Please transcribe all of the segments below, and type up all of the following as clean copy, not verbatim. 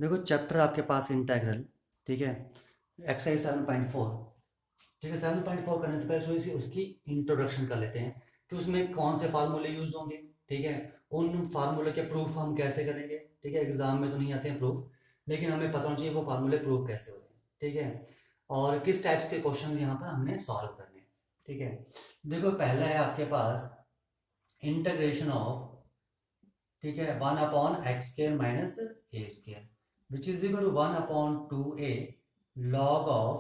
देखो चैप्टर आपके पास इंटेग्रल, ठीक है, एक्सरसाइज 7.4। ठीक है, 7.4 करने से पहले थोड़ी सी उसकी इंट्रोडक्शन कर लेते हैं कि उसमें कौन से फार्मूले यूज होंगे। ठीक है, उन फार्मूले के प्रूफ हम कैसे करेंगे। ठीक है, एग्जाम में तो नहीं आते हैं प्रूफ, लेकिन हमें पता होना चाहिए वो फार्मूले प्रूफ कैसे होते हैं। ठीक है, और किस टाइप्स के क्वेश्चन यहाँ पर हमने सॉल्व करने हैं। ठीक है, देखो पहला है आपके पास इंटीग्रेशन ऑफ, ठीक है, 1/x² - a² which is equal to 1/2a log of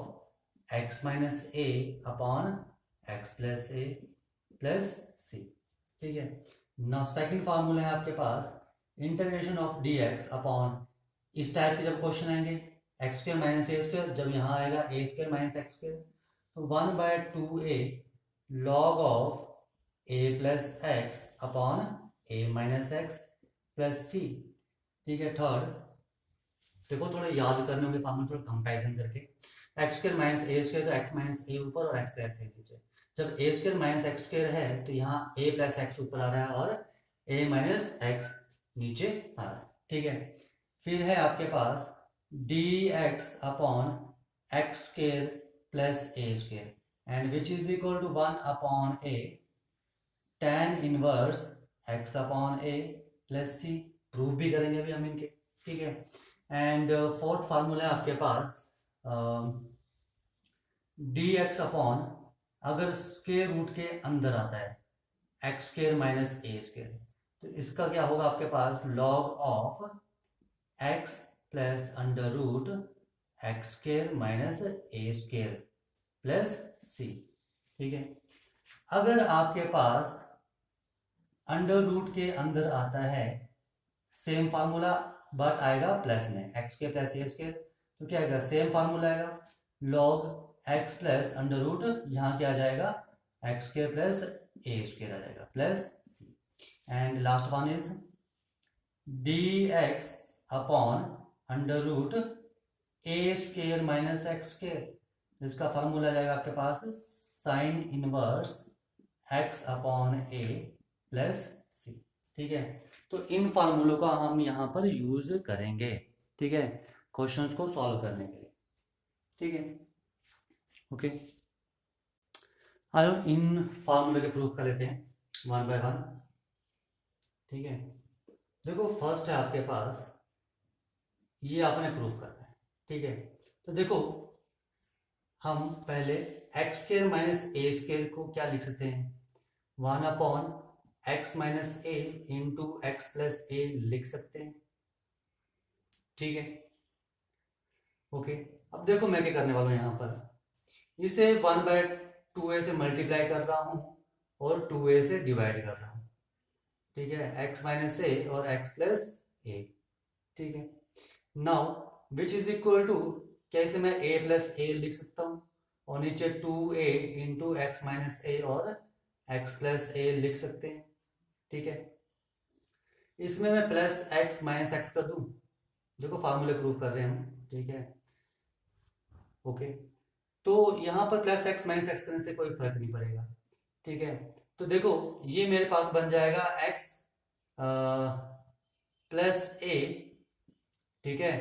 x-a/x+a plus c। ठीक है, नाउ सेकंड फार्मूला है आपके पास इंटीग्रेशन ऑफ dx अपॉन, इस टाइप के जब क्वेश्चन आएंगे x² - a², जब यहाँ आएगा a² - x², तो 1/2a log of a plus x upon a minus x plus सी। ठीक है, थर्ड देखो थोड़ा याद करने होंगे फार्मूला, थोड़ा कंपैरिजन करके। x² - a² तो x माइनस ए ऊपर और x प्लस ए नीचे। जब a² - x² है तो यहाँ a प्लस एक्स ऊपर आ रहा है और a माइनस एक्स नीचे आ रहा है। ठीक है, फिर है आपके पास dx upon x² plus a² and which is equal to 1/a tan inverse x upon a plus C. Proof भी करेंगे अभी हम इनके। ठीक है, एंड फोर्थ फार्मूला है आपके पास dx अपॉन, अगर स्क्वायर रूट के अंदर आता है x² - a², तो इसका क्या होगा आपके पास log of x plus under root x² - a² plus c। ठीक है, अगर आपके पास अंडर रूट के अंदर आता है सेम फार्मूला बट आएगा प्लस में x² प्लस a², तो क्या आएगा सेम फार्मूला आएगा log x plus under root, यहाँ क्या आ जाएगा x² प्लस a² आ जाएगा plus c। And last one is dx upon under root a² minus x², इसका फार्मूला आ जाएगा आपके पास sine inverse x upon a plus c। ठीक है, तो इन फार्मूलों का हम यहाँ पर यूज करेंगे। ठीक है, क्वेश्चंस को सॉल्व करने के लिए। ठीक है, ओके, आयो इन फार्मूले के प्रूफ कर लेते हैं वन बाय वन। ठीक है, देखो फर्स्ट है आपके पास, ये आपने प्रूफ करना है। ठीक है, तो देखो हम पहले x² माइनस a² को क्या लिख सकते हैं, 1/x minus a into x plus a लिख सकते हैं। ठीक है, ओके, अब देखो मैं क्या करने वाला हूं यहां पर, इसे 1/2a से मल्टीप्लाई कर रहा हूं और 2a से डिवाइड कर रहा हूं। ठीक है, x माइनस ए और x प्लस ए। ठीक है, now which is equal to, क्या इसे मैं a प्लस ए लिख सकता हूँ और नीचे 2a इंटू एक्स माइनस ए और x प्लस ए लिख सकते हैं। ठीक है, इसमें मैं प्लस x माइनस एक्स कर दूं, देखो फार्मूले प्रूव कर रहे हैं हम। ठीक है, ओके, तो यहाँ पर प्लस x माइनस एक्स करने से कोई फर्क नहीं पड़ेगा। ठीक है, तो देखो ये मेरे पास बन जाएगा x प्लस ए। ठीक है,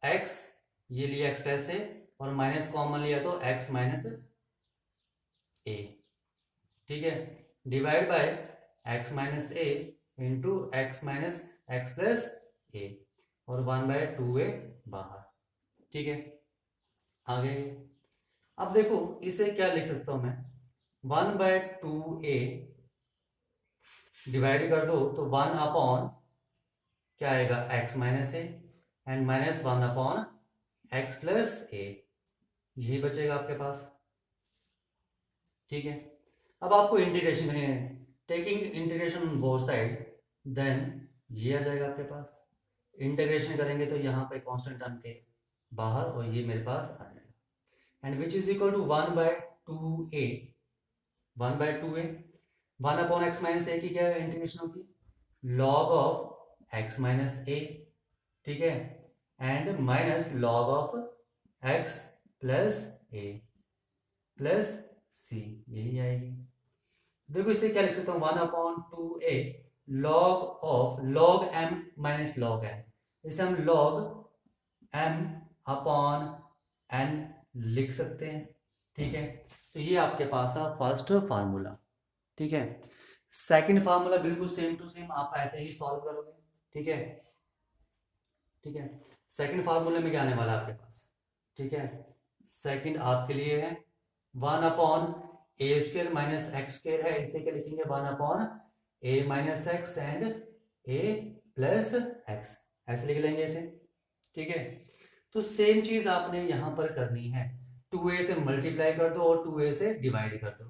x ये लिया x प्लस ए और माइनस कॉमन लिया तो x माइनस ए। ठीक है, divide by x minus a into x minus x plus a और 1/2a बाहर। ठीक है, आगे अब देखो इसे क्या लिख सकता हूं मैं, 1/2a डिवाइड कर दो तो 1 अपॉन क्या आएगा x minus a and minus 1 upon x plus a, यही बचेगा आपके पास। ठीक है, अब आपको इंटीग्रेशन करनी है, taking integration on both side, then ये आ जाएगा आपके पास। इंटीग्रेशन करेंगे तो यहाँ पे कांस्टेंट टर्म के बाहर और ये मेरे पास आ जाएगा and which is equal to 1/2a 1/2a 1 upon x minus a की क्या इंटीग्रेशन होगी, log of x minus a. ठीक है, and minus log of x plus a plus c, यही आएगी। देखो इसे क्या लिख सकता हूँ, 1/2a log of log m minus log n, इसे हम log m अपॉन n लिख सकते हैं, ठीक है। तो ये आपके पास है फर्स्ट फार्मूला, ठीक है। सेकंड फार्मूला बिल्कुल सेम टू सेम आप ऐसे ही सॉल्व करोगे, ठीक है, ठीक है। सेकंड फार्मूले में क्या आने वाला है आपके पास, ठीक है। सेकंड आपके लिए है 1 अपॉन ए स्क्र माइनस एक्स स्क्र है, इसे क्या लिखेंगे 1 upon A minus x and A plus x, ऐसे लिख लेंगे इसे, ठीक है। तो सेम चीज आपने यहां पर करनी है, 2a से मल्टीप्लाई कर दो और 2a से डिवाइड कर दो,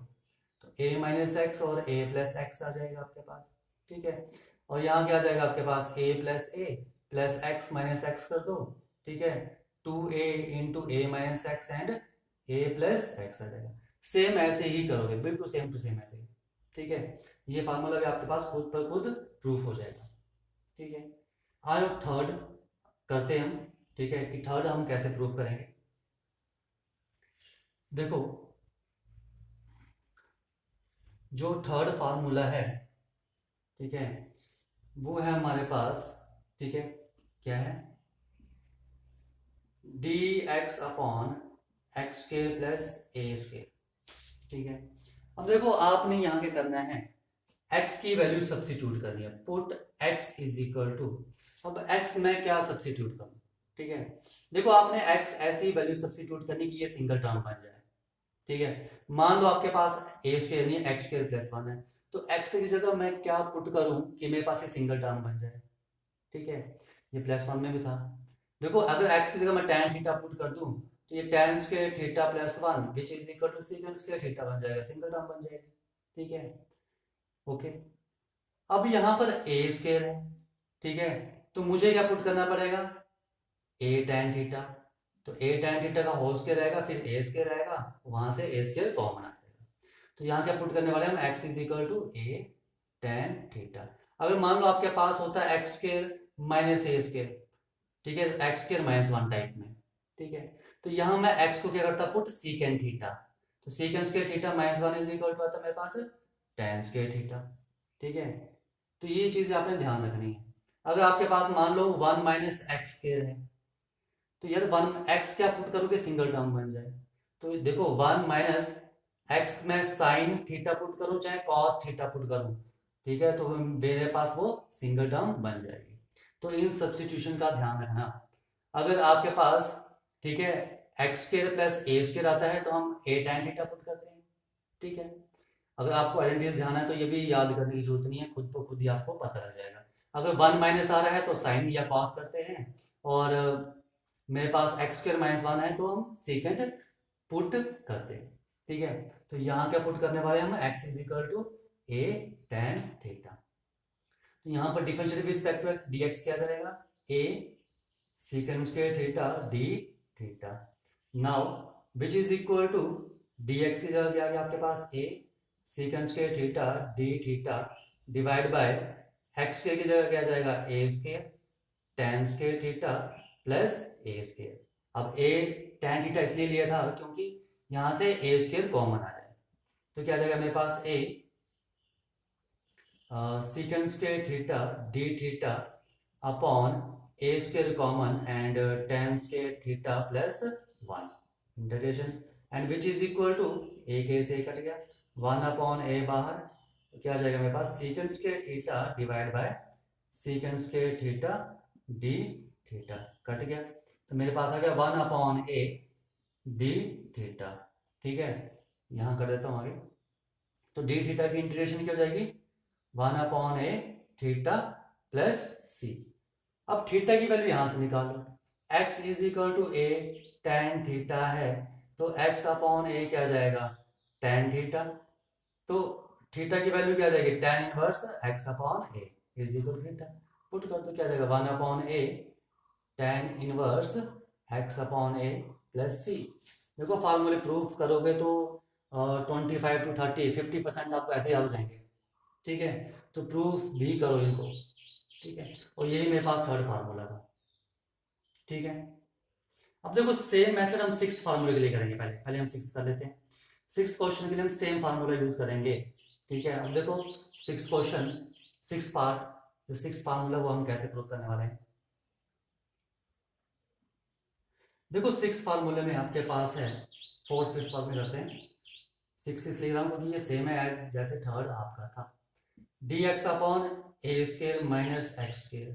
तो a माइनस एक्स और a प्लस एक्स आ जाएगा आपके पास, ठीक है। और यहाँ क्या आ जाएगा आपके पास a plus x minus x कर दो, ठीक है, 2a into a minus x and a plus x आ जाएगा। सेम ऐसे ही करोगे, बिल्कुल सेम टू सेम ऐसे ही, ठीक है। ये फार्मूला भी आपके पास खुद पर खुद प्रूफ हो जाएगा, ठीक है। आज थर्ड करते हैं हम, ठीक है, कि थर्ड हम कैसे प्रूफ करेंगे। देखो जो थर्ड फार्मूला है, ठीक है, वो है हमारे पास, ठीक है, क्या है d x upon x square plus a square, ठीक है। अब देखो आपने यहाँ क्या करना है, x की वैल्यू सब्सिट्यूट करनी है, put x is equal to, अब x में क्या सब्सिट्यूट करूं, ठीक है। देखो आपने x ऐसी वैल्यू सब्सिट्यूट करनी कि ये सिंगल टर्म बन जाए, ठीक है। मान लो आपके पास ए स्क्वायर यानी एक्स स्क्वायर प्लस 1 है, तो x की जगह मैं क्या पुट करूं कि मेरे पास ये सिंगल टर्म बन जाए, ठीक है। ये प्लस 1 में भी था, देखो अगर x की जगह मैं tan थीटा पुट कर दूं तो ये tan square theta plus 1 which is equal to second square theta बन जाएगा, सिंगल टर्म बन जाएगी, ठीक है, ओके। अब यहां पर ए स्क्वायर है, ठीक है, तो मुझे क्या पुट करना पड़ेगा ए tan थीटा, तो ए tan थीटा का होल स्क्वायर आएगा, फिर ए स्क्वायर आएगा, वहां से ए स्क्वायर कॉमन आ जाएगा, तो यहाँ क्या पुट करने वाले हम x is equal to a tan theta. अगर मान लो आपके पास होता है x square minus a square, ठीक है, एक्स स्क्वायर माइनस 1 टाइप में, ठीक है, तो यहाँ मैं x को क्या करता पुट सीकेंड थीटा, तो second square theta minus 1 is equal to आता मेरे पास tan स्क्वायर थीटा, ठीक है। तो ये चीज आपने ध्यान रखनी है। अगर आपके पास मान लो 1 माइनस एक्स स्क्वायर है, तो यार 1 एक्स क्या पुट करोगे सिंगल टर्म बन जाए, तो देखो 1 माइनस एक्स में साइन थीटा पुट करूं चाहे कॉस थीटा पुट करूं, ठीक है, तो मेरे पास वो सिंगल टर्म बन जाएगी। तो इन सब्स्टिट्यूशन का ध्यान रखना। अगर आपके पास, ठीक है, x square plus a square आता है तो हम ए tan थीटा पुट करते हैं, ठीक है। अगर आपको आइडेंटिटीज ध्यान है तो ये भी याद करने की जरूरत नहीं है, खुद को खुद ही आपको पता लग जाएगा। अगर 1 माइनस आ रहा है तो साइन या कॉस करते हैं, और मेरे पास एक्स स्क्वायर माइनस 1 है तो हम सेकेंड पुट करते हैं, ठीक है। तो यहाँ क्या पुट करने वाले हम x is equal to a tan theta, तो यहाँ पर डिफरेंशियल रिस्पेक्ट में dx क्या जाएगा a second square theta d theta, now which is equal to dx की जगह क्या आ गया आपके पास a second square theta d theta divide by x square की जगह क्या जाएगा a square tan square theta plus a square. अब a tan थीटा इसलिए लिया था क्योंकि यहां से ए स्क्वायर कॉमन आ जाए, तो क्या जाएगा मेरे पास a second square theta d theta upon a square common and tan square theta plus 1 integration, and which is equal to a के से कट गया 1 अपॉन a बाहर, तो क्या जाएगा मेरे पास secant square theta divide by secant square theta d theta cut गया, तो मेरे पास आ गया 1 अपॉन a d थीटा, ठीक है। यहां कर देता हूं आगे, तो d थीटा की इंटीग्रेशन क्या हो जाएगी 1 upon a theta plus c। अब थीटा की वैल्यू यहां से निकालो, x is equal to a tan theta है, तो x अपॉन a क्या जाएगा tan थीटा, तो थीटा की वैल्यू क्या जाएगी tan inverse x upon a is equal to theta, put कर दो क्या जाएगा 1 upon a tan inverse x upon a plus c। देखो फार्मूले प्रूफ करोगे तो 25 to 30-50% आपको ऐसे याद हो जाएंगे, ठीक है, तो प्रूफ भी करो इनको, ठीक है। और यही मेरे पास थर्ड फार्मूला था, ठीक है। अब देखो सेम मेथड हम सिक्स्थ फार्मूले के लिए करेंगे, पहले पहले हम सिक्स्थ कर लेते हैं। सिक्स्थ क्वेश्चन के लिए हम सेम फार्मूला यूज करेंगे, ठीक है। अब देखो सिक्स्थ क्वेश्चन, सिक्स्थ पार्ट, जो सिक्स्थ फार्मूला वो हम कैसे प्रूफ करने वाले हैं। देखो 6 फार्मूले में आपके पास है, 4th 5th फार्मूले करते हैं। 6 इसलिए रहा हूँ क्योंकि ये सेम है एज जैसे थर्ड आपका था, dx upon a square minus x square.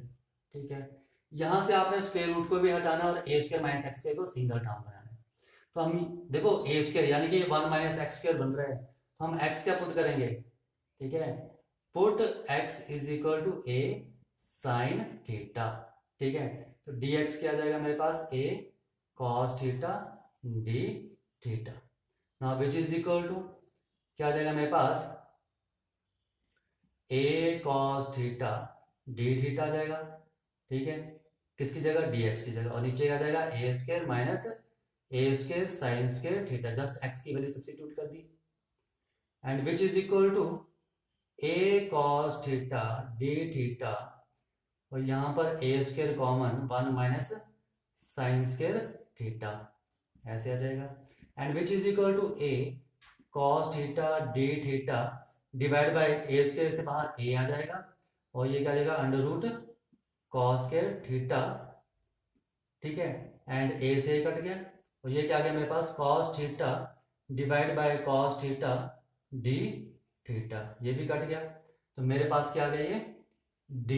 ठीक है, यहाँ से आपने स्क्वायर रूट को भी हटाना और ए स्क्वायर माइनस एक्स स्क्वायर को सिंगल टर्म बनाना है। तो हम देखो ए स्क्वायर यानी कि 1 माइनस एक्स स्क्वायर बन रहा है, तो हम x क्या पुट करेंगे, ठीक है, put x is equal to a sine theta. ठीक है, तो dx क्या आ जाएगा मेरे पास, a cos theta d theta. Now which is equal to क्या आ जाएगा मेरे पास, a cos theta d theta आ जाएगा। ठीक है, किसकी जगह, dx की जगह, और नीचे आ जाएगा a square minus a square sine square theta, just x की वैल्यू सब्स्टिट्यूट कर दी, and which is equal to a cos theta d theta, और यहाँ पर a square common 1 minus sine square theta, ऐसे आ जाएगा, and which is equal to a cos theta d theta divide by a square से बाहर a आ जाएगा, और ये क्या आ जाएगा under root cos square theta. ठीक है, एंड a से a कट गया, और ये क्या आ गया मेरे पास, cos theta divide by cos theta d theta, ये भी कट गया, तो मेरे पास क्या आ गया, ये d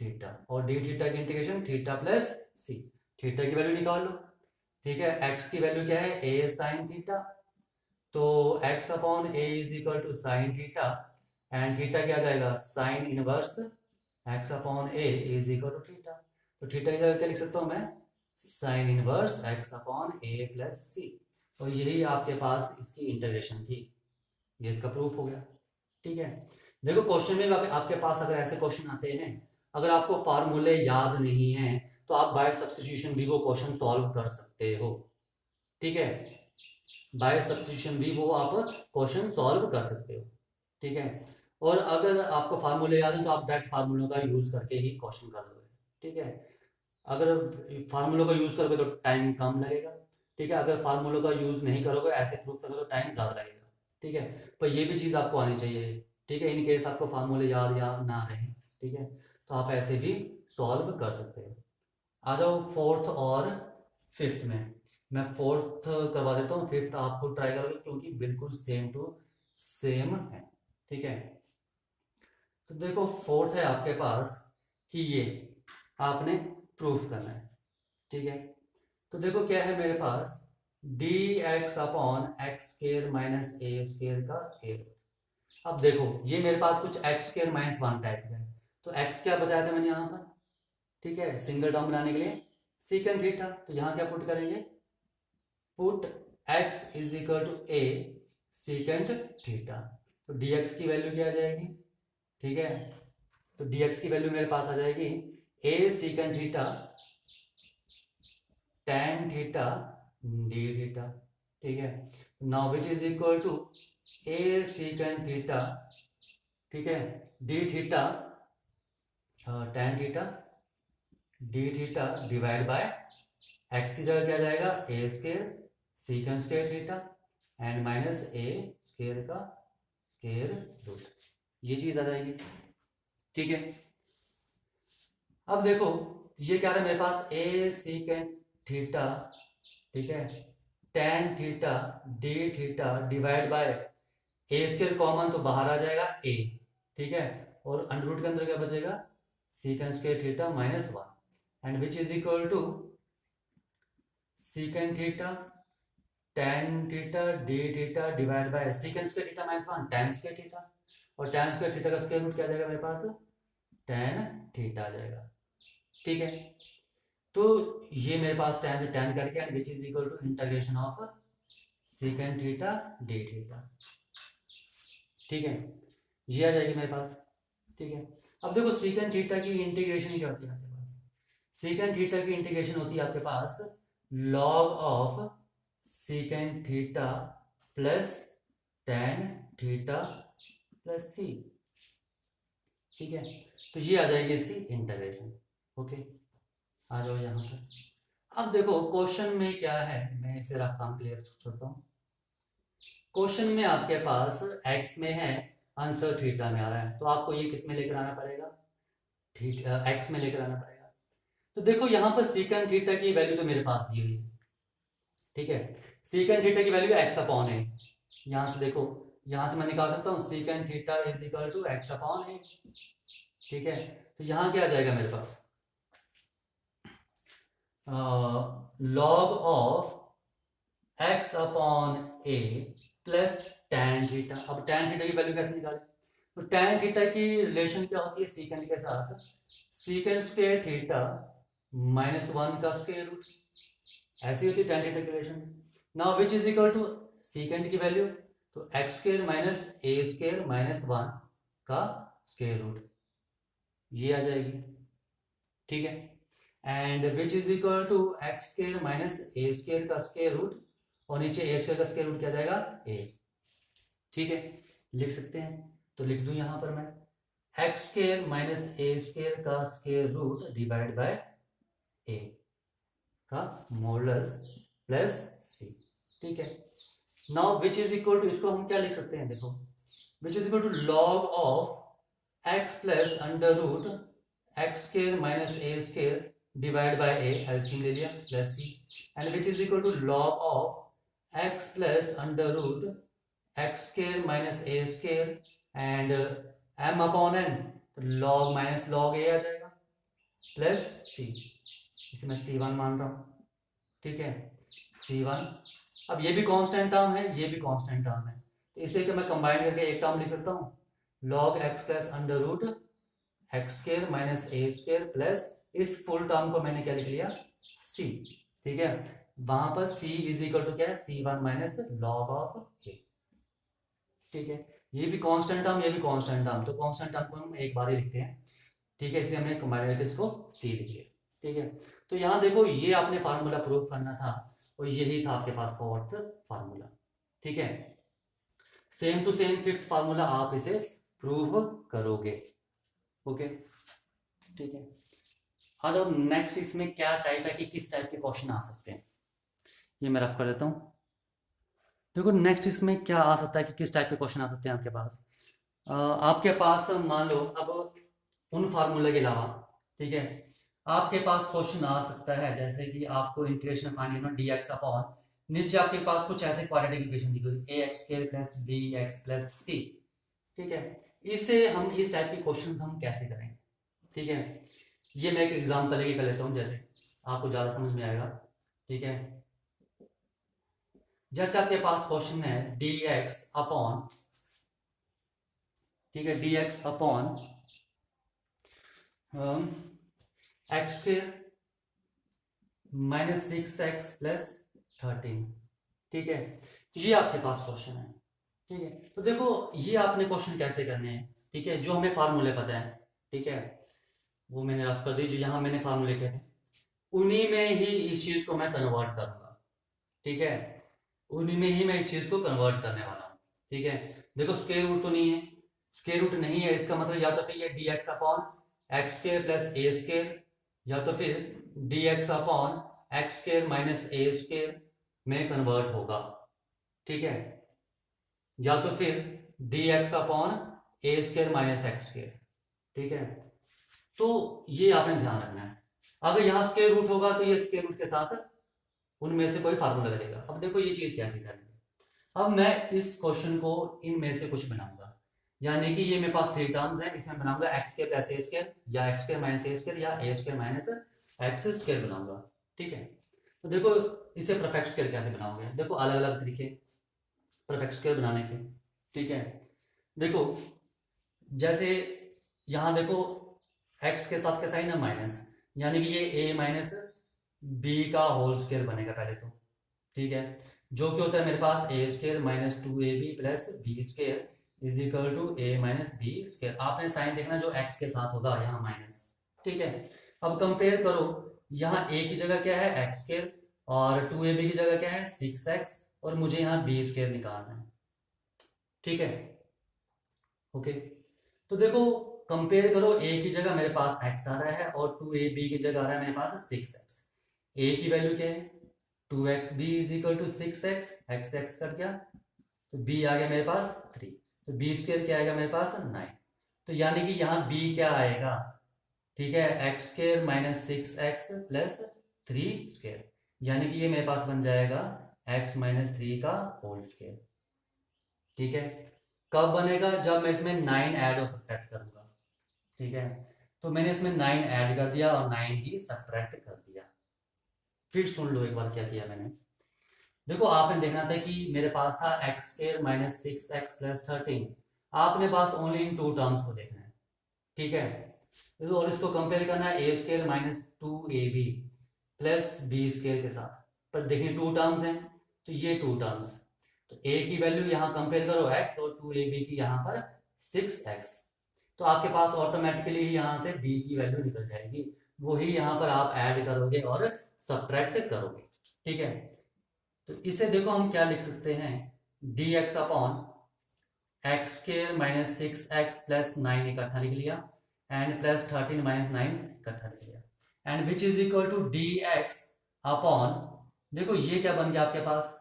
थीटा, और d थीटा की integration theta plus c, theta की वैल्यू निकाल लो। ठीक है, x की वैल्यू क्या है, a साइन थीटा, तो x upon a is equal to sine theta, and theta क्या आ जाएगा, sine inverse x upon a is equal to theta, तो थीटा की जगह क्या लिख सकता हूँ मैं, sine inverse x upon a plus c, और यही आपके पास इसकी इंटीग्रेशन थी, ये इसका प्रूफ हो गया। ठीक है, देखो क्वेश्चन में आपके पास अगर ऐसे क्वेश्चन आते हैं, अगर आपको फार्मूले याद नहीं है तो आप बाय सब्स्टिट्यूशन भी वो क्वेश्चन सॉल्व कर सकते हो। ठीक है, बाय सब्स्टिट्यूशन भी वो आप क्वेश्चन सॉल्व कर सकते हो। ठीक है, और अगर आपको फार्मूले याद है तो आप दैट फार्मूलों का यूज करके ही क्वेश्चन कर दोगे। ठीक है, अगर फार्मूलों का यूज करोगे तो टाइम कम लगेगा। ठीक है, अगर फार्मूलों का यूज नहीं करोगे, ऐसे प्रूफ करोगे तो टाइम ज्यादा लगेगा। ठीक है, पर ये भी चीज आपको आनी चाहिए। ठीक है, इन केस आपको फार्मूले याद या ना रहे, ठीक है, तो आप ऐसे भी सॉल्व कर सकते हो। आ जाओ 4th और 5th में, मैं 4th करवा देता हूँ, 5th आपको ट्राई करोगे क्योंकि बिल्कुल सेम टू सेम है। ठीक है, तो देखो 4th है आपके पास कि ये आपने प्रूफ करना है। ठीक है, तो देखो क्या है मेरे पास, d x upon x square minus a square का स्क्र। अब देखो ये मेरे पास कुछ एक्स स्क्र माइनस 1 टाइप का है, तो एक्स क्या बताया था मैंने यहाँ पर, ठीक है, सिंगल टर्म बनाने के लिए सीकन थीटा, तो यहाँ क्या पुट करेंगे, put x is equal to a secant theta, तो dx की वैल्यू क्या आ जाएगी, ठीक है, तो dx की वैल्यू मेरे पास आ जाएगी a secant theta tan theta d theta. ठीक है, now which is equal to a secant theta, ठीक है, d theta tan theta d theta divide by x की जगह क्या जाएगा, a square secant square theta and minus a square का square root, ये चीज आ जाएगी। ठीक है, अब देखो ये क्या है मेरे पास, ए सीकेंट थीटा, ठीक है, tan theta D theta divide by A square common तो बाहर आ जाएगा ए, ठीक है, और अंडर रूट के अंदर क्या बचेगा, secant square theta minus 1 and which is equal to secant theta tan theta d theta divide by secant square theta minus 1 tan square theta, और tan स्क्वायर थीटा का स्क्वायर रूट क्या आ जाएगा मेरे पास, tan थीटा आ जाएगा। ठीक है, तो ये मेरे पास tan से tan कट गया, which is equal to integration of secant theta d theta. ठीक है, ये आ जाएगी मेरे पास। ठीक है, अब देखो सीकेंट थीटा की इंटीग्रेशन क्या होती है आपके पास, सीकेंट थीटा की इंटीग्रेशन होती है आपके पास log of secant theta plus tan theta plus सी। ठीक है, तो ये आ जाएगी इसकी इंटीग्रेशन। ओके, आ जाओ यहाँ पर। अब देखो क्वेश्चन में क्या है, मैं इसे रफ काम क्लियर छोड़ता हूँ। क्वेश्चन में आपके पास x में है, आंसर थीटा में आ रहा है, तो आपको ये किस में लेकर आना पड़ेगा, थीटा x में लेकर आना पड़ेगा। तो देखो यहाँ पर सीकेंट थीटा की वैल्यू तो मेरे पास दी हुई है, ठीक है। सीकेंड थीटा की वैल्यू एक्स अपॉन है, यहां से देखो, यहां से मैं निकाल सकता हूँ secant theta is equal to x upon a. ठीक है, तो यहां क्या आ जाएगा मेरे पास, log of x upon a plus tan theta. अब टैन थीटा की वैल्यू कैसे निकालें, तो टैन थीटा की रिलेशन क्या होती है सीकेंड के साथ, second square theta minus one का स्क्वायर रूट, ऐसी होती है टैन थीटा की relation. Now which is equal to second की वैल्यू, तो x square minus a square minus one का स्क्वायर रूट, ये आ जाएगी। ठीक है, and which is equal to x square minus a square का स्क्वायर रूट, और नीचे ए स्क्वायर का स्क्वायर रूट क्या जाएगा ए। ठीक है, लिख सकते हैं, तो लिख दूं यहां पर मैं x square minus a square का square root divide by a का मॉडुलस प्लस सी। ठीक है, now which is equal to, इसको हम क्या लिख सकते हैं, देखो which is equal to log of x plus under root x square minus a square divide by a, LCM ले लिया, plus c, and which is equal to log of x plus under root x square minus a square and m upon n, तो log minus log a आ जाएगा plus सी, इसे मैं सी one मान रहा हूँ। ठीक है, सी वन, अब ये भी कांस्टेंट टर्म है, ये भी कांस्टेंट टर्म है, तो इसे मैं कंबाइन करके एक टर्म लिख सकता हूँ, log x plus under root x square minus a square plus, इस फुल टर्म को मैंने क्या लिख लिया सी। ठीक है, वहां पर सी इज इक्वल टू क्या है, सी वन माइनस लॉग ऑफ ए। ठीक है, ये भी कांस्टेंट टर्म, ये भी कांस्टेंट टर्म, तो कांस्टेंट टर्म को हम एक बार ही लिखते हैं। ठीक है, इसलिए हमने कंबाइन करके इसको सी लिख लिया। ठीक है, तो यहाँ देखो ये आपने फार्मूला प्रूव करना था, और यही था आपके पास फोर्थ फार्मूला। ठीक है, same to same fifth formula आप इसे प्रूव करोगे। ओके, ठीक है, आ जाओ नेक्स्ट, इसमें क्या टाइप है कि किस टाइप के क्वेश्चन आ सकते हैं, ये मैं रफ कर देता हूँ। देखो नेक्स्ट इसमें क्या आ सकता है कि किस टाइप के क्वेश्चन आ सकते हैं आपके पास। आपके पास मान लो अब उन फार्मूले के अलावा, ठीक है, आपके पास क्वेश्चन आ सकता है जैसे कि आपको इंटीग्रेशन फाइंड करना डी एक्स अपॉन, नीचे आपके पास कुछ ऐसे क्वाड्रेटिक इक्वेशन दी गई a x square plus b x plus सी। ठीक है, इसे हम इस टाइप के क्वेश्चन हम कैसे करें। ठीक है, ये मैं एक एग्जाम्पल लेके कर लेता हूँ, जैसे आपको ज़्यादा समझ में आएगा। ठीक है, जैसे आपके पास क्वेश्चन है डी एक्स अपॉन, ठीक है, d x upon x square minus six x plus 13। ठीक है, ये आपके पास क्वेश्चन है। ठीक है, तो देखो ये आपने क्वेश्चन कैसे करने हैं, ठीक है, जो हमें फार्मूले पता है, ठीक है, वो मैंने रफ कर दी, जो यहाँ मैंने फार्मूले कहे थे उन्हीं में ही इस चीज को मैं कन्वर्ट करूंगा। ठीक है, उन्हीं में ही मैं इस चीज को कन्वर्ट करने वाला हूँ। ठीक है, देखो स्क्वायर रूट तो नहीं है, स्क्वायर रूट नहीं है, इसका मतलब या तो फिर ये d x upon x square plus a square, या तो फिर d x upon x square minus a square में कन्वर्ट होगा। ठीक है, या तो फिर d x upon a square minus x square. ठीक है, तो ये आपने ध्यान रखना है, अगर यहाँ स्क्वायर रूट होगा तो ये स्क्वायर रूट के साथ उनमें से कोई फार्मूला लगेगा। अब देखो ये चीज कैसे करनी है, अब मैं इस क्वेश्चन को इनमें से कुछ बनाऊंगा, यानी कि ये मेरे पास थ्री टर्म्स हैं, इसमें बनाऊंगा x square plus a square, या x square minus a square, या ए स्क्वायर माइनस एक्स स्क्वायर बनाऊंगा। ठीक है, तो देखो इसे परफेक्ट स्क्वायर कैसे बनाओगे, देखो अलग अलग तरीके परफेक्ट स्क्वायर बनाने के। ठीक है, देखो जैसे यहाँ देखो x के साथ क्या साइन है माइनस, यानी कि ये a माइनस बी का होल स्क्वायर बनेगा पहले तो। ठीक है, जो कि होता है मेरे पास a square minus two a b plus b square is equal to a minus b square. आपने साइन देखना जो x के साथ होगा यहाँ माइनस। ठीक है, अब कंपेयर करो, यहाँ a की जगह क्या है एक्स स्क्वायर, और टू ए बी की जगह क्या है सिक्स एक्स, और मुझे यहाँ बी स्क्वायर निकालना है। ठीक है, ओके, तो देखो कंपेयर करो, a की जगह मेरे पास x आ रहा है और 2ab की जगह आ रहा है मेरे पास 6x। a की वैल्यू क्या है 2xb is equal to 6x, x x cut गया, तो b आ गया मेरे पास 3, तो b स्क्वायर क्या आएगा मेरे पास 9, तो यानी कि यहाँ b क्या आएगा, ठीक है, x square minus six x plus three square, यानी कि ये मेरे पास बन जाएगा x माइनस 3 का होल स्क्वायर। ठीक है, कब बनेगा? जब मैं इसमें 9 ऐड और सब्ट्रैक्ट करूंगा। ठीक है, तो मैंने इसमें 9 ऐड कर दिया और 9 ही सब्ट्रैक्ट कर दिया। फिर सुन लो एक बार क्या किया मैंने। देखो, आपने देखना था कि मेरे पास था एक्स स्क्र माइनस 6x+13। आपने बस ओनली इन टू टर्म्स को देखना है। ठीक है, और इसको कंपेयर करना है a² minus 2ab plus b² के साथ। पर देखिए टू टर्म्स हैं, तो ये टू टर्म्स, तो a की वैल्यू यहाँ कंपेयर करो x और 2ab की यहाँ पर 6x, तो आपके पास ऑटोमेटिकली ही यहाँ से b की वैल्यू निकल जाएगी। वही यहाँ पर आप ऐड करोगे और सब्ट्रैक्ट करोगे। ठीक है, तो इसे देखो हम क्या लिख सकते हैं, dx upon x² minus 6x+9 इकट्ठा लिख लिया एंड प्लस 13 माइनस 9 इकट्ठा लिख लिया and which is equal to dx upon, देखो ये क्या बन गया आपके पास,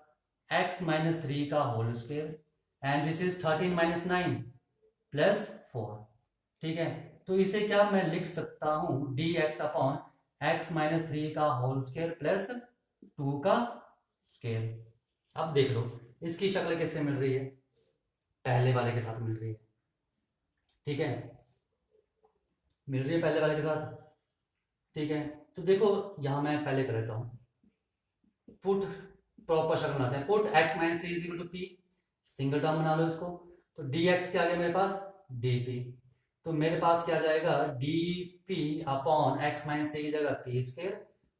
x माइनस 3 का whole square and this is 13 minus 9 plus 4। ठीक है, तो इसे क्या मैं लिख सकता हूं, dx अपॉन x माइनस 3 का होल स्क्वायर प्लस 2 का स्क्वायर। अब देख लो इसकी शक्ल किससे मिल रही है, पहले वाले के साथ मिल रही है। ठीक है, मिल रही है पहले वाले के साथ। ठीक है, तो देखो यहां मैं पहले कर लेता हूं, पुट प्रॉपर शक्ल बनाते हैं। Put x minus 3 is equal to p, single term बना लो इसको। तो dx क्या आ गया मेरे पास, dp। तो मेरे पास क्या जाएगा, dp अपॉन x माइनस 3 की जगह p²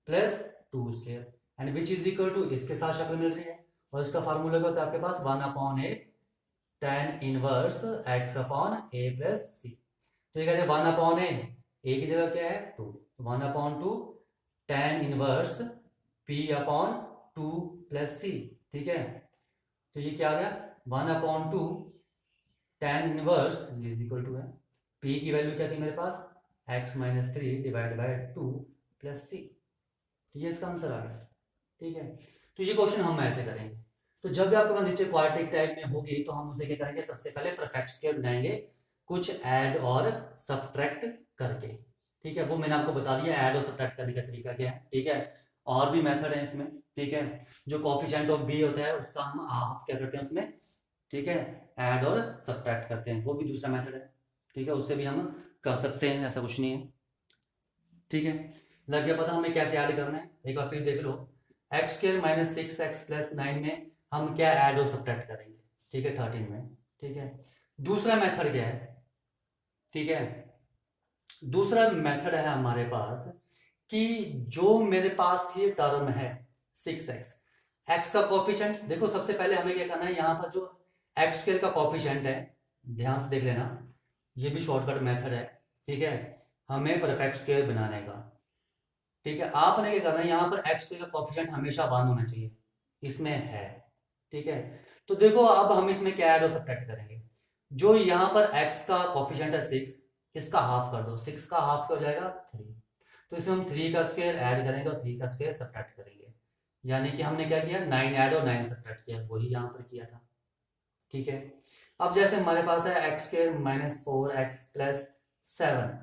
plus 2² and which is equal to, इसके साथ शक्ल मिल रही है और इसका फार्मूला क्या होता है आपके पास, 1/a tan inverse x upon a plus c। तो ये कहते हैं 1/a, a की जगह क्या है 2, 1/2 tan inverse p upon 2 plus c। ठीक है, तो ये क्या आ गया, 1/2 tan inverse is equal to है, p की वैल्यू क्या थी मेरे पास, x minus 3 divide by 2 plus c। तो ये इसका आंसर आ गया। ठीक है, तो ये क्वेश्चन हम ऐसे करेंगे। तो जब भी आपके पास नीचे क्वाड्रेटिक टाइप में होगी तो हम उसे क्या करेंगे, सबसे पहले परफेक्ट स्क्वायर बनाएंगे कुछ ऐड और सब्ट्रैक्ट करके। ठीक है, वो मैंने आपको बता दिया ऐड और सब्ट्रैक्ट करने का तरीका क्या है। ठीक है, और भी मेथड है इसमें। ठीक है, जो कोफिशिएंट ऑफ b होता है उसका हम हाफ क्या करते हैं उसमें, ठीक है, ऐड और सब्ट्रैक्ट करते हैं, वो भी दूसरा मेथड है। ठीक है, उससे भी हम कर सकते हैं, ऐसा कुछ नहीं है। ठीक है, लग गया पता हमें कैसे ऐड करना है, एक बार फिर देख लो। x² माइनस 6x+9 में हम क्या ऐड और सब्ट्रैक्ट करेंगे, ठीक है, 13 में। ठीक है, दूसरा मेथड क्या है, ठीक है, दूसरा मेथड है हमारे पास कि जो मेरे पास ये टर्म है 6x, x का कोफिशिएंट, देखो सबसे पहले हमें क्या करना है, यहाँ पर जो x² का कोफिशिएंट है, ध्यान से देख लेना, ये भी शॉर्टकट मेथड है। ठीक है, हमें परफेक्ट स्क्वायर बनाने का। ठीक है, आपने क्या करना है, यहाँ पर x² का कोफिशिएंट हमेशा 1 होना चाहिए, इसमें है। ठीक है, तो देखो अब हम इसमें क्या ऐड और सब्ट्रैक्ट करेंगे, जो यहाँ पर x का कोफिशिएंट है 6, इसका हाफ कर दो, 6 का हाफ क्या हो जाएगा 3, तो इसमें हम 3 का स्क्वायर ऐड करेंगे और 3 का स्क्वायर सब्ट्रैक्ट करेंगे। यानी कि हमने क्या किया, 9 ऐड और 9 सब्ट्रैक्ट किया, वही यहाँ पर किया था। ठीक है, अब जैसे हमारे पास है x² माइनस 4x+7।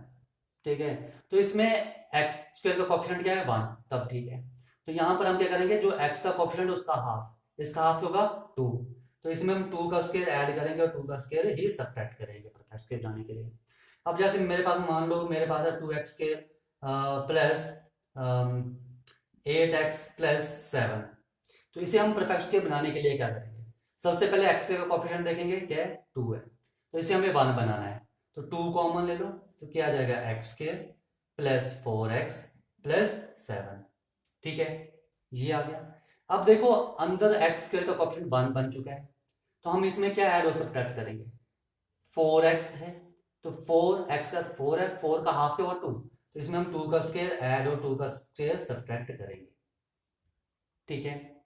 ठीक है, तो इसमें x² का कोफिशिएंट क्या है 1, तब ठीक है। तो यहाँ पर हम क्या करेंगे, जो x का कोफिशिएंट उसका हाफ, इसका हाफ होगा 2, तो इसमें हम 2 का स्क्वायर ऐड करेंगे और 2 का स्क्वायर ही सब्ट्रैक्ट करेंगे परफेक्ट स्क्वायर बनाने के लिए। अब जैसे मेरे पास मान लो मेरे पास है 2x² प्लस 8x+7, तो इसे हम परफेक्ट स्क्वायर बनाने के लिए क्या करेंगे, सबसे पहले x² का कोफिशिएंट देखेंगे क्या है 2 है, तो इसे हमें 1 बनाना है, तो 2 कॉमन ले लो, तो क्या आ जाएगा x² प्लस 4x+7। ठीक है, ये आ गया। अब देखो अंदर x² का कोफिशिएंट 1 बन चुका है, तो हम इसमें क्या ऐड और सब्ट्रैक्ट करेंगे, 4x है, तो 4x का 4 है, 4 का हाफ है और 2, तो इसमें हम 2 का स्क्वायर ऐड और 2 का स्क्वायर सब्ट्रैक्ट करेंगे। ठीक है,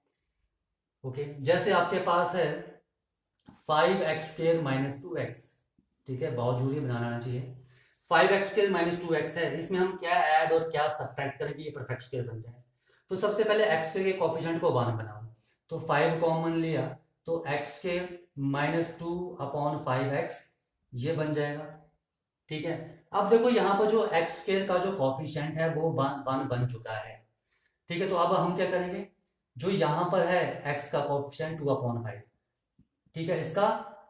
ओके, जैसे आपके पास है 5x² माइनस 2x। ठीक है, बहुत जरूरी बनाना आना चाहिए। 5x² माइनस 2x है, इसमें हम क्या ऐड और क्या सब्ट्रैक्ट करें कि ये परफेक्ट स्क्वायर बन जाए। तो सबसे पहले x² के कोफिशिएंट को 1 बनाओ, तो 5 कॉमन लिया, तो x² माइनस 2/5x ये बन जाएगा। ठीक है, अब देखो यहाँ पर जो x² का जो कोफिशिएंट है वो 1 बन चुका है, ठीक है, तो अब हम क्या करेंगे, जो यहाँ पर है x का कोएफिशिएंट 2/5, ठीक है, इसका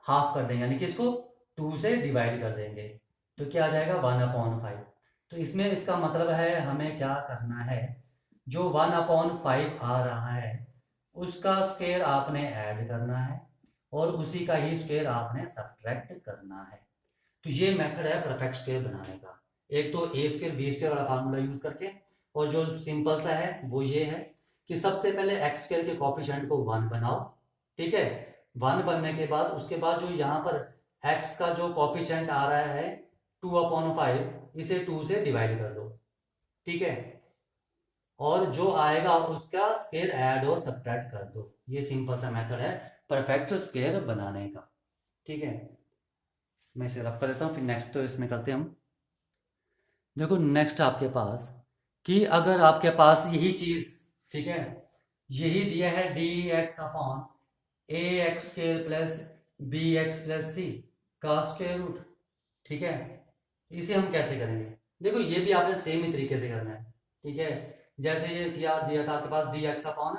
हाफ कर देंगे, यानी कि इसको 2 से डिवाइड कर देंगे, तो क्या आ जाएगा 1/5। तो इसमें इसका मतलब है हमें क्या करना है, जो 1/5 आ रहा है उसका स्क्वायर आपने ऐड करना है और उसी का ही स्क्वायर आपने सब्ट्रैक्ट करना है। तो ये मेथड है परफेक्ट स्क्वायर बनाने का। एक तो ए स्क्वायर बी स्क्वायर वाला फार्मूला यूज करके, और जो सिंपल सा है वो ये है कि सबसे पहले एक्स स्क्वायर के कॉफिशिएंट को 1 बनाओ, ठीक है, 1 बनने के बाद उसके बाद जो यहाँ पर एक्स का जो कॉफिशिएंट आ रहा है 2/5, इसे 2 से डिवाइड कर दो, ठीक है, और जो आएगा उसका स्क्वायर ऐड और सब्ट्रैक्ट कर दो। ये सिंपल सा मेथड है परफेक्ट स्क्वायर बनाने का, ठीक है। मैं इसे रफ कर देता हूँ, फिर नेक्स्ट तो इसमें करते हैं हम। देखो नेक्स्ट आपके पास कि अगर आपके पास यही चीज, ठीक है, यही दिया है dx/ax² प्लस bx+c का स्क्वायर रूट, ठीक है, इसे हम कैसे करेंगे। देखो ये भी आपने सेम ही तरीके से करना है, ठीक है, जैसे ये दिया था आपके पास dx/x²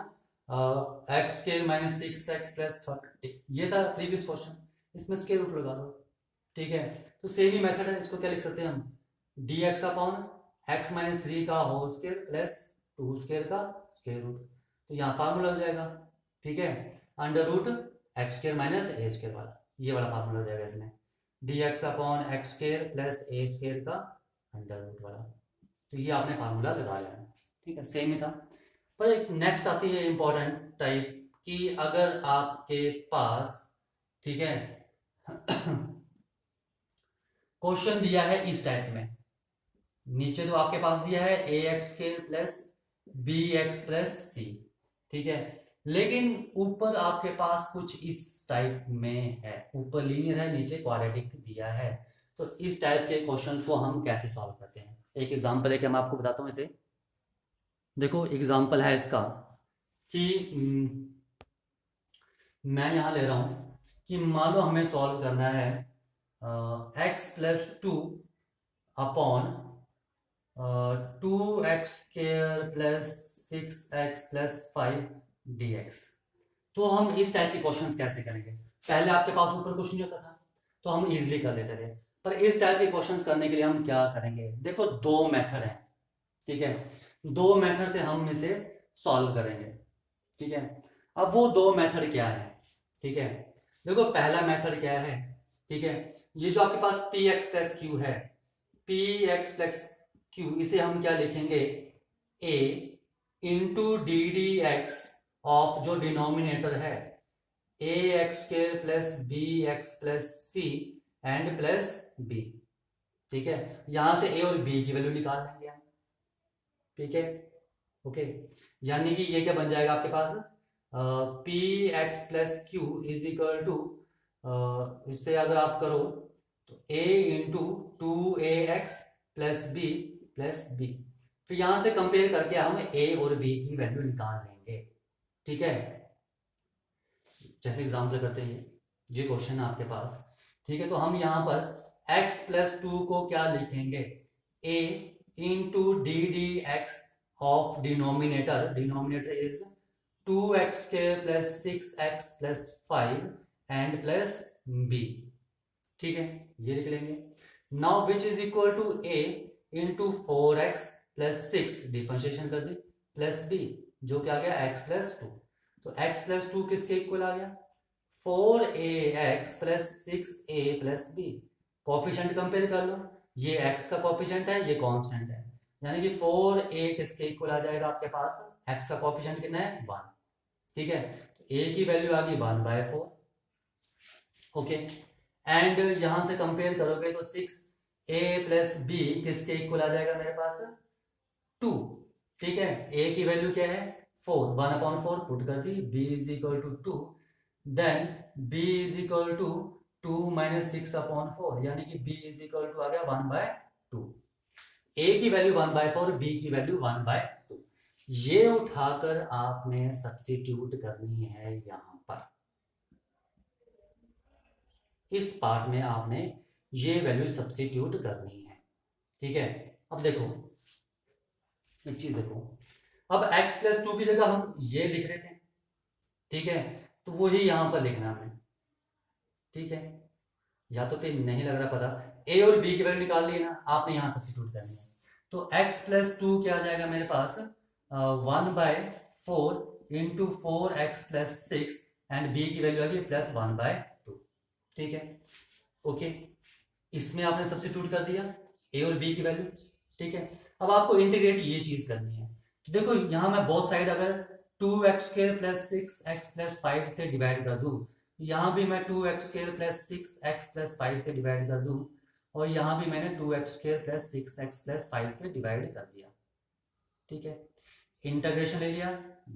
- 6x+30, ये था प्रीवियस क्वेश्चन, इसमें स्क्वायर रूट लगा दो, ठीक है। तो सेम ही मेथड है, इसको क्या लिख सकते हैं हम, dx/x - 3 का होल स्क्वायर प्लस 2 स्क्वायर का स्क्वायर रूट, तो यहाँ फार्मूला हो जाएगा, ठीक है, √x² - a² वाला, ये वाला फार्मूला हो जाएगा इसमें, dx/x² प्लस a² का √ वाला, तो ये आपने फार्मूला लगा लेना, ठीक है, सेम ही था। पर एक नेक्स्ट आती है इंपॉर्टेंट टाइप कि अगर आपके पास, ठीक है, क्वेश्चन दिया है इस टाइप में, नीचे तो आपके पास दिया है ax² प्लस bx+c, ठीक है, लेकिन ऊपर आपके पास कुछ इस टाइप में है, ऊपर लीनियर है नीचे क्वाड्रेटिक दिया है, तो इस टाइप के क्वेश्चन को हम कैसे सॉल्व करते हैं। एक एग्जांपल है कि मैं आपको बताता हूँ इसे। देखो एग्जांपल है इसका कि मैं यहाँ ले रहा हूँ कि मान लो हमें सॉल्व करना है x+2 upon 2x² plus 6x+5 dx। तो हम इस टाइप के क्वेश्चंस कैसे करेंगे, पहले आपके पास ऊपर कुछ नहीं होता था तो हम इजीली कर लेते थे, पर इस टाइप के क्वेश्चंस करने के लिए हम क्या करेंगे, देखो दो मेथड है, ठीक है, दो मेथड से हम इसे सॉल्व करेंगे, ठीक है। अब वो दो मेथड क्या है, ठीक है, देखो पहला मेथड क्या है, ठीक है, ये जो आपके पास px+q है, px+q इसे हम क्या लिखेंगे, a इंटू ddx ऑफ जो डिनोमिनेटर है ax² plus bx+c and plus b, ठीक है, यहां से a और b की वैल्यू निकाल लेंगे हम, ठीक है, ओके, यानी कि ये क्या बन जाएगा आपके पास px+q इज इक्वल टू, इससे अगर आप करो तो a into 2ax plus b plus b, फिर यहां से कंपेयर करके हम a और b की वैल्यू निकाल लेंगे, ठीक है। जैसे एग्जांपल करते हैं, ये क्वेश्चन है आपके पास, ठीक है, तो हम यहाँ पर x+2 को क्या लिखेंगे, a into ddx of denominator is 2x² plus 6x+5 and plus b, ठीक है, ये लिख लेंगे। Now which is equal to a into 4x plus 6 differentiation कर दी प्लस b, जो क्या आ गया x+2, तो x+2 किसके इक्वल आ गया 4ax plus 6a plus b, coefficient compare कर लो, ये x का कॉफिशिएंट है ये कांस्टेंट है, यानी कि 4a किसके इक्वल आ जाएगा आपके पास, x का कॉफिशिएंट कितना है 1, ठीक है, तो a की वैल्यू आ गई 1/4, ओके, एंड यहां से कंपेयर करोगे तो 6a प्लस b किसके इक्वल आ जाएगा मेरे पास 2, ठीक है, a की वैल्यू क्या है 4, 1/4 पुट कर दी, b is equal to 2, then b is equal to 2 - 6/4, यानी कि b इज इक्वल टू आ गया 1/2, a की वैल्यू 1/4, b की वैल्यू 1/2, ये उठाकर आपने सब्स्टिट्यूट करनी है यहां पर, इस पार्ट में आपने ये वैल्यू सब्स्टिट्यूट करनी है, ठीक है। अब देखो एक चीज देखो, अब x प्लस 2 की जगह हम ये लिख रहे थे, ठीक है, तो वही यहां पर लिखना है हमें, ठीक है। या तो फिर नहीं लग रहा पता, a और b की वैल्यू निकाल ली है ना, आपने यहां सब्स्टिट्यूट करनी है। तो x प्लस 2 क्या आ जाएगा मेरे पास, 1/4 into 4x plus 6 and b की वैल्यू आ गई +1/2, ठीक है, ओके। इसमें आपने सब्स्टिट्यूट कर दिया a और b की वैल्यू, ठीक है। अब आपको इंटीग्रेट ये चीज करनी है, तो देखो यहां मैं बोथ साइड अगर 2x² प्लस 6x प्लस 5 से डिवाइड कर दूं, यहां भी मैं 2x² प्लस 6x प्लस 5 से डिवाइड कर दूं, और यहां भी मैंने 2x² प्लस 6x प्लस 5 से डिवाइड कर दिया, ठीक है। इंटीग्रेशन ले लिया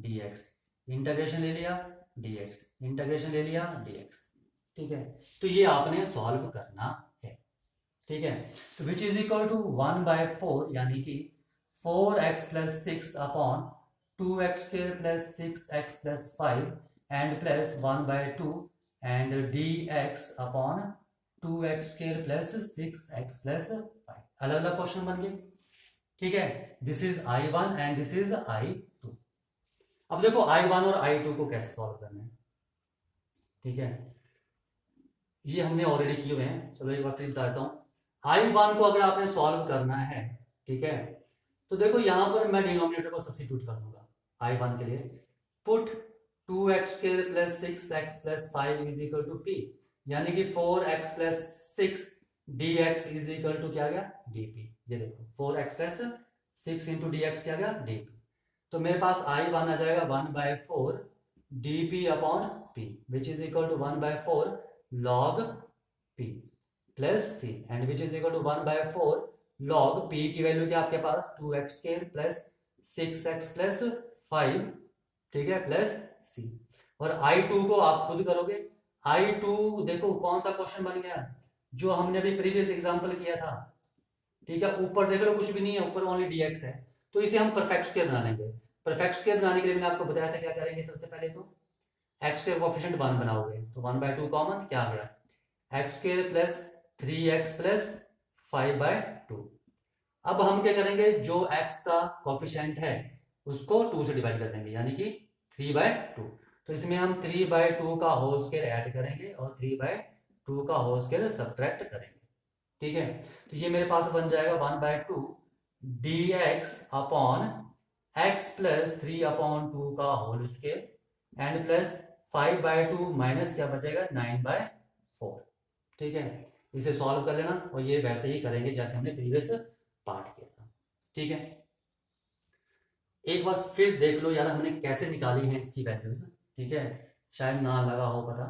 dx, इंटीग्रेशन ले लिया dx, इंटीग्रेशन ले लिया dx, ठीक है। तो ये आपने सॉल्व करना है, ठीक है। तो विच इज इक्वल टू 1/4 यानी कि 4x plus 6 upon 2x² plus 6x plus 5 and plus 1/2 and dx upon 2x² plus 6x plus 5। अलग अलग क्वेश्चन बन गए, ठीक है। This is I1 and this is I2। अब देखो I1 और I2 को कैसे सॉल्व करना है, ठीक है, ये हमने ऑलरेडी किए हुए हैं। चलो एक बार फिर बता देता हूं। I1 को अगर आपने सॉल्व करना है, ठीक है, तो देखो यहां पर मैं डिनोमिनेटर को सब्स्टिट्यूट कर दूंगा I1 के लिए। Put 2x² plus 6x plus 5 is equal to p, यानी कि 4x plus 6 dx is equal to क्या गया dp। ये देखो 4x प्लस 6 इंटू dx क्या गया dp। तो मेरे पास I1 आ जाएगा 1/4 dp upon p which is equal to 1/4 log p plus c and which is equal to 1/4 log p की वैल्यू क्या आपके पास 2x² प्लस 6x प्लस 5, ठीक है, प्लस c। और I2 को आप खुद करोगे। I2 देखो कौन सा क्वेश्चन बन गया, जो हमने अभी प्रीवियस एग्जांपल किया था, ठीक है। ऊपर देख लो कुछ भी नहीं है, ऊपर ओनली dx है, तो इसे हम परफेक्ट स्क्वायर बना लेंगे। परफेक्ट स्क्वायर बनाने के लिए मैंने आपको बताया था क्या करेंगे। सबसे पहले तो x² कोएफिशिएंट 1 बनाओगे, तो 1/2 कॉमन क्या आ गया x² प्लस 3x प्लस 5/2। अब हम क्या करेंगे, जो x का कोएफिशिएंट है उसको 2 से डिवाइड कर देंगे, यानी कि 3/2। तो इसमें हम 3/2 का होल स्क्वायर ऐड करेंगे और 3/2 का होल स्क्वायर सब्ट्रैक्ट करेंगे, ठीक है। तो ये मेरे पास बन जाएगा 1/2 dx अपॉन x प्लस 3/2 का whole square and plus 5/2 minus क्या बचेगा 9/4, ठीक है। इसे सॉल्व कर लेना, और ये वैसे ही करेंगे जैसे हमने प्रीवियस पार्ट किया था, ठीक है। एक बार फिर देख लो यार हमने कैसे निकाली है इसकी वैल्यूज, ठीक है, शायद ना लगा हो पता,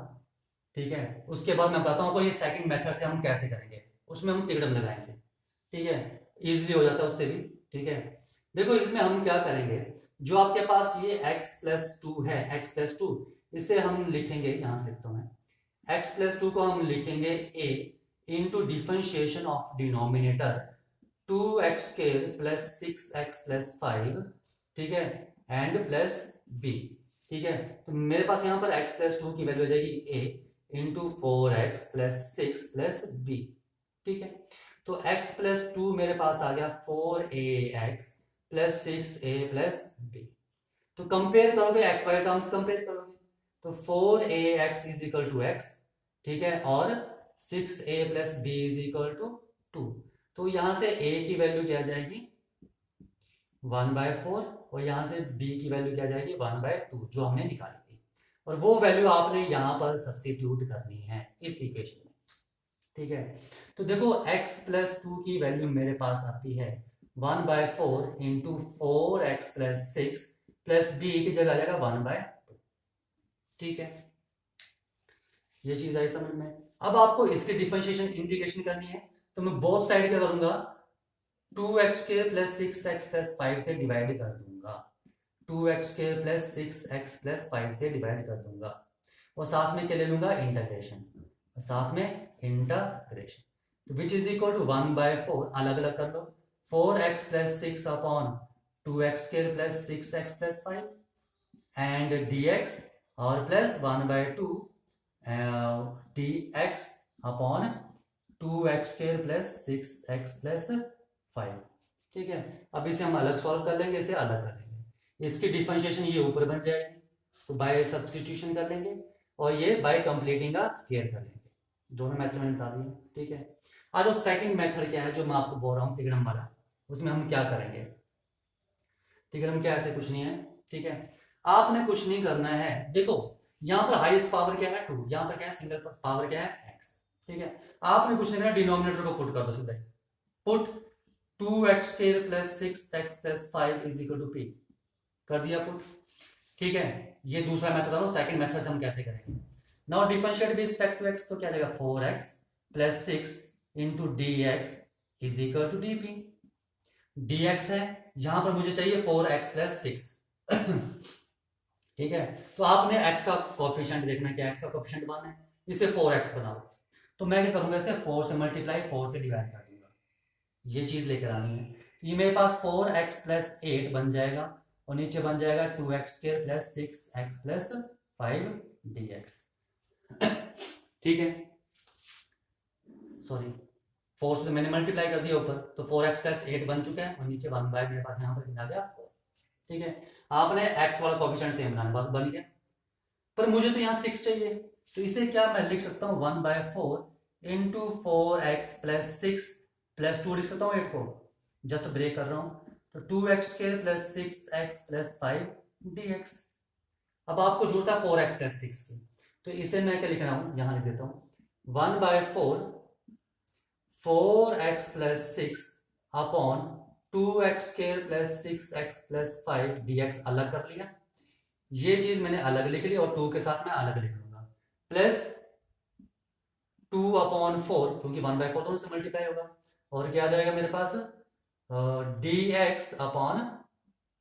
ठीक है। उसके बाद मैं बताता हूँ आपको ये सेकंड मेथड से हम कैसे करेंगे, उसमें हम तिकड़म लगाएंगे, ठीक है, इजिली हो जाता है उससे भी, ठीक है। देखो इसमें हम क्या करेंगे, जो आपके पास ये x प्लस 2 है, x प्लस 2, इसे हम लिखेंगे, यहां से लिखता हूं मैं, x प्लस 2 को हम लिखेंगे a into differentiation of denominator 2x² plus 6x plus 5, ठीक है, एंड प्लस b, ठीक है। तो मेरे पास यहां पर x प्लस 2 की वैल्यू हो जाएगी a into 4x plus 6 plus b, ठीक है। तो x प्लस 2 मेरे पास आ गया 4ax plus 6a plus b। तो कंपेयर करोगे एक्स वाई टर्म्स कंपेयर करोगे, तो 4ax is equal to x, ठीक है, और 6a plus b is equal to 2। तो यहां से a की वैल्यू क्या आ जाएगी 1/4 और यहां से b की वैल्यू क्या आ जाएगी 1/2 जो हमने निकाली थी, और वो वैल्यू आपने यहां पर सब्स्टिट्यूट करनी है इस इक्वेशन में, ठीक है। तो देखो x प्लस 2 की वैल्यू मेरे पास आती है 1/4 into 4x plus 6 plus b की जगह आ जाएगा 1/2, ठीक है। ये चीज आई समझ में। अब आपको इसकी डिफरेंशिएशन इंटीग्रेशन करनी है, तो मैं बोथ साइड क्या करूंगा 2x² प्लस 6x प्लस 5 से डिवाइड कर दूंगा, 2x² प्लस 6x प्लस 5 से डिवाइड कर दूंगा, और साथ में क्या ले लूंगा इंटीग्रेशन, साथ में इंटीग्रेशन, तो विच इज इक्वल टू 1/4 अलग अलग कर लो, 4x plus 6 upon 2x² plus 6x plus 5 and dx और plus 1/2 dx upon 2x² plus 6x plus 5, ठीक है। अब इसे हम अलग सॉल्व कर लेंगे, इसे अलग कर लेंगे। इसकी डिफरेंशिएशन ये ऊपर बन जाएगी, तो बाय सब्स्टिट्यूशन कर लेंगे, और ये बाय कंप्लीटिंग का स्क्वायर कर लेंगे। दोनों मेथड मैंने बता दिए, ठीक है। आज जो सेकंड मेथड क्या है जो मैं आपको बोल रहा हूँ तिगड़म वाला, उसमें हम क्या करेंगे। तिगड़म क्या ऐसे कुछ नहीं है, ठीक है। आपने कुछ नहीं करना है, देखो यहाँ पर हाईएस्ट पावर क्या है 2, यहाँ पर क्या है सिंगल पावर क्या है x, ठीक है। आपने कुछ नहीं करना, डिनोमिनेटर को पुट कर दो सीधा, पुट 2x² + 6x + 5 = p, कर दिया पुट, ठीक है। ये दूसरा मेथड था, सेकंड मेथड से हम कैसे करेंगे। Now differentiate with respect to x, तो क्या जाएगा 4x + 6 * dx = dp। dx है, यहां पर मुझे चाहिए 4x + 6 ठीक है। तो आपने x का कोएफिशिएंट देखना, क्या x का कोएफिशिएंट बनाना है, इसे 4x बनाओ, तो मैं क्या करूंगा, इसे 4 से मल्टीप्लाई 4 से डिवाइड कर दूंगा, ये चीज लेकर आनी है। ये मेरे पास 4x + 8 बन जाएगा, और नीचे बन जाएगा 2x² + 6x + 5 dx, ठीक है। सॉरी 4 से तो मैंने मल्टीप्लाई कर दिया ऊपर, तो 4x + 8 बन चुका है, और नीचे 1 बाय मेरे पास यहाँ पर आ गया 4, ठीक है। आपने x वाला कोएफिशिएंट सेम बनाना, बस बन गया। पर मुझे तो यहाँ 6 चाहिए, तो इसे क्या मैं लिख सकता हूँ 1/4 * 4x + 6 + 2 लिख सकता हूँ 8 को, जस्ट ब्रेक कर रहा हूँ, तो 2x² + 6x + 5 dx। अब आपको जरूरत है 4x + 6 की, तो इसे मैं क्या लिख रहा हूँ, यहाँ लिख देता हूँ 1/4 4x + 6 upon 2x² + 6x + 5 dx अलग कर लिया, ये चीज मैंने अलग लिख ली, और 2 के साथ मैं अलग लिख लूंगा, प्लस 2/4, क्योंकि 1/4 दोनों से मल्टीप्लाई होगा, और क्या आ जाएगा मेरे पास dx अपॉन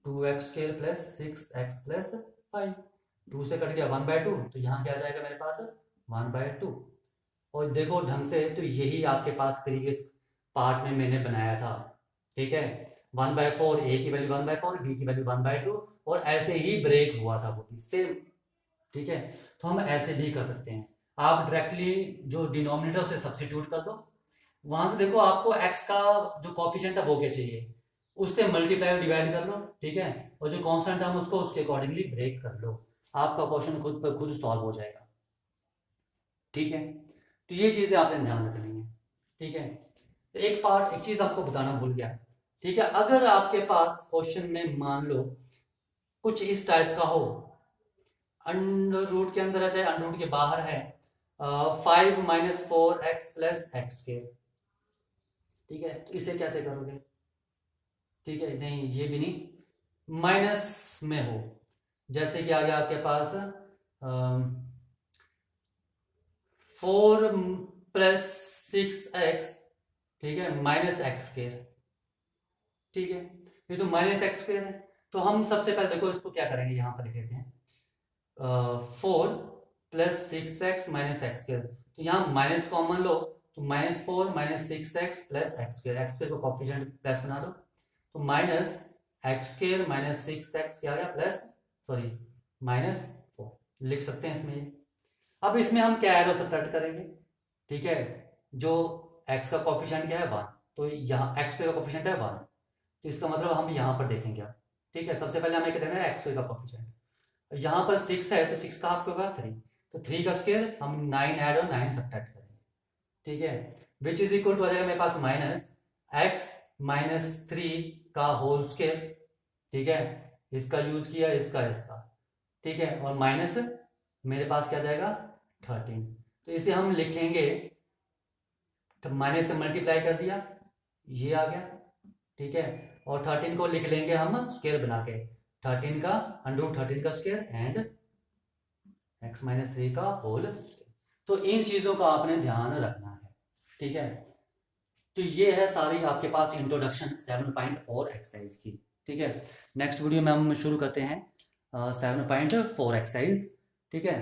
2x² + 6x + 5, 2 से कट गया 1/2, तो यहाँ क्या आ जाएगा मेरे पास 1/2। और देखो ढंग से, तो यही आपके पास प्रीवियस पार्ट में मैंने बनाया था, ठीक है। 1/4, a की वैल्यू 1/4, b की वैल्यू 1/2, और ऐसे ही ब्रेक हुआ था वो भी सेम, ठीक है। तो हम ऐसे भी कर सकते हैं, आप डायरेक्टली जो डिनोमिनेटर से सब्स्टिट्यूट कर दो, वहां से देखो आपको x का जो कोएफिशिएंट है वो क्या चाहिए, उससे मल्टीप्लाई और डिवाइड कर लो, ठीक है, और जो कांस्टेंट है उसको उसके अकॉर्डिंगली ब्रेक कर लो, आपका क्वेश्चन खुद पर खुद सॉल्व हो जाएगा, ठीक है। तो ये चीजें आपने ध्यान रखनी है, ठीक है। तो एक चीज आपको बताना भूल गया, ठीक है। अगर आपके पास क्वेश्चन में मान लो कुछ इस टाइप का हो, अंडर रूट के अंदर है चाहे अंडर रूट के बाहर है, 5 - 4x + x², ठीक है, तो इसे कैसे करोगे, ठीक है। नहीं ये भी नहीं, माइनस में हो, जैसे कि आ गया आपके पास 4 + 6x, ठीक है, -x², ठीक है। ये तो -x² है, तो हम सबसे पहले देखो इसको क्या करेंगे, यहां पर लिख लेते हैं 4 + 6x - x², तो यहाँ माइनस कॉमन लो, तो -4 - 6x + x², x² को कोएफिशिएंट प्लस बना दो, तो -x² - 6x क्या आ गया प्लस, सॉरी -4 लिख सकते हैं इसमें। अब इसमें हम क्या ऐड और सब्ट्रैक्ट करेंगे, ठीक है। जो x का कोएफिशिएंट क्या है 1, तो यहाँ x² का कोएफिशिएंट है 1, तो इसका मतलब हम यहाँ पर देखेंगे, ठीक है। सबसे पहले हमें क्या देखना है x² का कोएफिशिएंट, यहाँ पर 6 है, तो 6 का हाफ क्या होगा 3, तो 3 का स्क्वायर हम 9 ऐड और 9 सब्ट्रैक्ट करेंगे, ठीक है, विच इज इक्वल टू आ जाएगा मेरे पास -x - 3 का होल स्क्वायर, ठीक है। इसका यूज किया, इसका, ठीक है, और माइनस मेरे पास क्या जाएगा 13, तो इसे हम लिखेंगे, तो माइनस से मल्टीप्लाई कर दिया, ये आ गया, ठीक है, और 13 को लिख लेंगे हम स्क्वायर बना के, 13 का √13 का स्क्वायर एंड x - 3 का होल स्क्वायर। तो इन चीजों का आपने ध्यान रखना है, ठीक है। तो ये है सारी आपके पास इंट्रोडक्शन 7.4 एक्सरसाइज की, ठीक है। नेक्स्ट वीडियो में हम शुरू करते हैं 7.4 एक्सरसाइज, ठीक है।